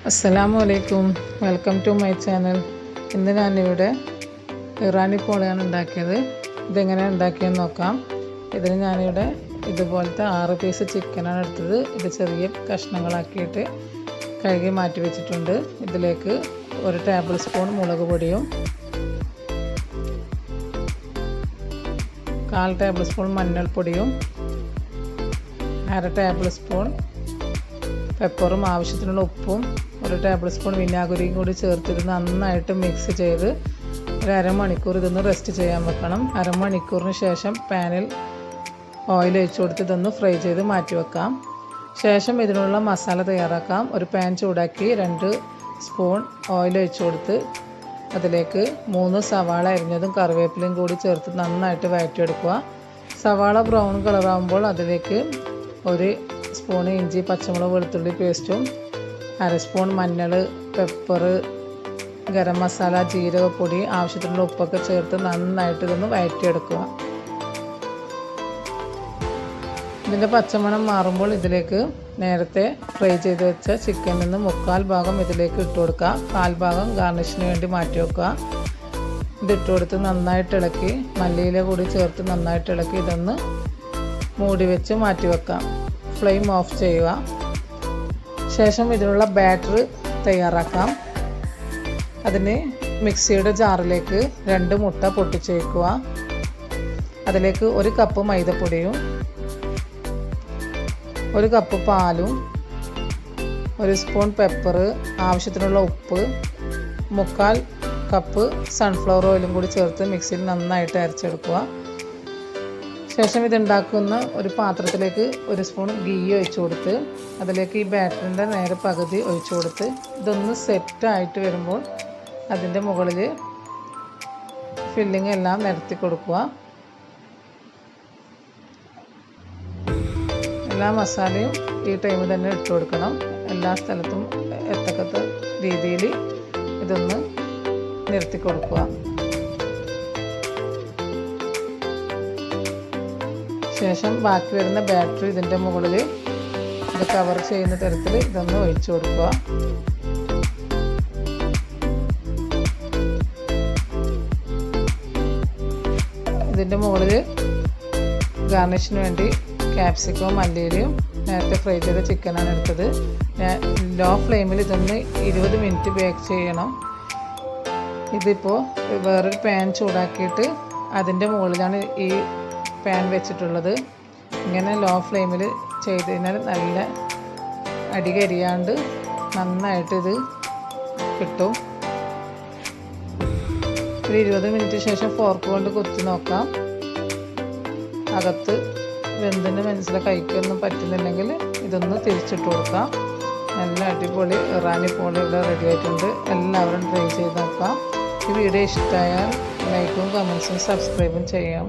അസ്സലാമലൈക്കും, welcome to my channel. ഇന്ന് ഞാനിവിടെ ഇറാനി പോളയാണ് ഉണ്ടാക്കിയത്. ഇതെങ്ങനെ ഉണ്ടാക്കിയെന്ന് നോക്കാം. ഇതിന് ഞാനിവിടെ ഇതുപോലത്തെ 6 പീസ് ചിക്കനാണ് എടുത്തത്. ഇത് ചെറിയ കഷ്ണങ്ങളാക്കിയിട്ട് കഴുകി മാറ്റി വെച്ചിട്ടുണ്ട്. ഇതിലേക്ക് 1 ടേബിൾ സ്പൂൺ മുളക് പൊടിയും 1/4 ടേബിൾ സ്പൂൺ മഞ്ഞൾപ്പൊടിയും 1/2 ടേബിൾ സ്പൂൺ പെപ്പറും ആവശ്യത്തിനുള്ള ഉപ്പും 1 ടേബിൾ സ്പൂൺ വിനാഗിരിയും കൂടി ചേർത്തിട്ട് നന്നായിട്ട് മിക്സ് ചെയ്ത് ഒരു അരമണിക്കൂർ ഇതൊന്ന് റെസ്റ്റ് ചെയ്യാൻ വെക്കണം. അരമണിക്കൂറിന് ശേഷം പാനിൽ ഓയിൽ ഒഴിച്ചു കൊടുത്ത് ഇതൊന്ന് ഫ്രൈ ചെയ്ത് മാറ്റി വെക്കാം. ശേഷം ഇതിനുള്ള മസാല തയ്യാറാക്കാം. ഒരു പാൻ ചൂടാക്കി 2 സ്പൂൺ ഓയിൽ ഒഴിച്ചു കൊടുത്ത് അതിലേക്ക് 3 സവാള അരിഞ്ഞതും കറിവേപ്പിലയും കൂടി ചേർത്ത് നന്നായിട്ട് വഴറ്റിയെടുക്കുക. സവാള ബ്രൗൺ കളറാകുമ്പോൾ അതിലേക്ക് 1 സ്പൂൺ ഇഞ്ചി പച്ചമുളക് വെളുത്തുള്ളി പേസ്റ്റും 1/2 സ്പൂൺ മഞ്ഞൾ, പെപ്പർ, ഗരം മസാല, ജീരകപ്പൊടി, ആവശ്യത്തിനുള്ള ഉപ്പൊക്കെ ചേർത്ത് നന്നായിട്ട് ഇതൊന്ന് വഴറ്റിയെടുക്കുക. ഇതിൻ്റെ പച്ചമണം മാറുമ്പോൾ ഇതിലേക്ക് നേരത്തെ ഫ്രൈ ചെയ്ത് വെച്ച ചിക്കനിൽ നിന്ന് 1/4 ഭാഗം ഇതിലേക്ക് ഇട്ട് കൊടുക്കുക. 1/4 ഭാഗം ഗാർണിഷിന് വേണ്ടി മാറ്റി വെക്കുക. ഇതിട്ട് കൊടുത്ത് നന്നായിട്ട് ഇളക്കി മല്ലിയില കൂടി ചേർത്ത് നന്നായിട്ട് ഇളക്കി ഇതൊന്ന് മൂടി വെച്ച് മാറ്റി വെക്കാം. ഫ്ലെയിം ഓഫ് ചെയ്യുക. ശേഷം ഇതിനുള്ള ബാറ്റർ തയ്യാറാക്കാം. അതിന് മിക്സിയുടെ ജാറിലേക്ക് 2 മുട്ട പൊട്ടിച്ചേക്കുക. അതിലേക്ക് 1 കപ്പ് മൈദപ്പൊടിയും 1 കപ്പ് പാലും 1 സ്പൂൺ പെപ്പർ, ആവശ്യത്തിനുള്ള ഉപ്പ്, 1/4 കപ്പ് സൺഫ്ലവർ ഓയിലും കൂടി ചേർത്ത് മിക്സിയിൽ നന്നായിട്ട് അരച്ചെടുക്കുക. ശേഷം ഇതുണ്ടാക്കുന്ന ഒരു പാത്രത്തിലേക്ക് 1 സ്പൂൺ ഗീ ഒഴിച്ചു കൊടുത്ത് അതിലേക്ക് ഈ ബാറ്ററിൻ്റെ നേരെ പകുതി ഒഴിച്ചു കൊടുത്ത് ഇതൊന്ന് സെറ്റായിട്ട് വരുമ്പോൾ അതിൻ്റെ മുകളിൽ ഫില്ലിംഗ് എല്ലാം നിരത്തി കൊടുക്കുക. എല്ലാ മസാലയും ഈ ടൈമിൽ തന്നെ ഇട്ട് കൊടുക്കണം. എല്ലാ സ്ഥലത്തും എത്തക്കത്ത രീതിയിൽ ഇതൊന്ന് നിരത്തി കൊടുക്കുക. ശേഷം ബാക്കി വരുന്ന ബാറ്ററി ഇതിൻ്റെ മുകളിൽ ഇത് കവർ ചെയ്യുന്ന തരത്തിൽ ഇതൊന്ന് ഒഴിച്ചു കൊടുക്കുക. ഇതിൻ്റെ മുകളിൽ ഗാർണിഷിന് വേണ്ടി ക്യാപ്സിക്കവും മല്ലിയിലയും നേരത്തെ ഫ്രൈ ചെയ്ത ചിക്കനാണ് എടുത്തത്. ലോ ഫ്ലെയിമിൽ ഇതൊന്ന് 20 മിനിറ്റ് ബേക്ക് ചെയ്യണം. ഇതിപ്പോൾ വേറൊരു പാൻ ചൂടാക്കിയിട്ട് അതിൻ്റെ മുകളിലാണ് ഈ പാൻ വെച്ചിട്ടുള്ളത്. ഇങ്ങനെ ലോ ഫ്ലെയിമിൽ ചെയ്ത് കഴിഞ്ഞാൽ നല്ല അടികരിയാണ്ട് നന്നായിട്ട് ഇത് കിട്ടും. ഒരു 20 മിനിറ്റ് ശേഷം ഫോർക്ക് കൊണ്ട് കുത്തി നോക്കാം. അകത്ത് വെന്തിന് മനസ്സിലാക്കി കഴിക്കൊന്നും പറ്റുന്നില്ലെങ്കിൽ ഇതൊന്ന് തിരിച്ചിട്ട് കൊടുക്കാം. നല്ല അടിപൊളി ഇറാനി പോളി ഇവിടെ റെഡി ആയിട്ടുണ്ട്. എല്ലാവരും ട്രൈ ചെയ്ത് നോക്കാം. ഈ വീഡിയോ ഇഷ്ടമായാൽ ലൈക്കും കമൻസും സബ്സ്ക്രൈബും ചെയ്യാം.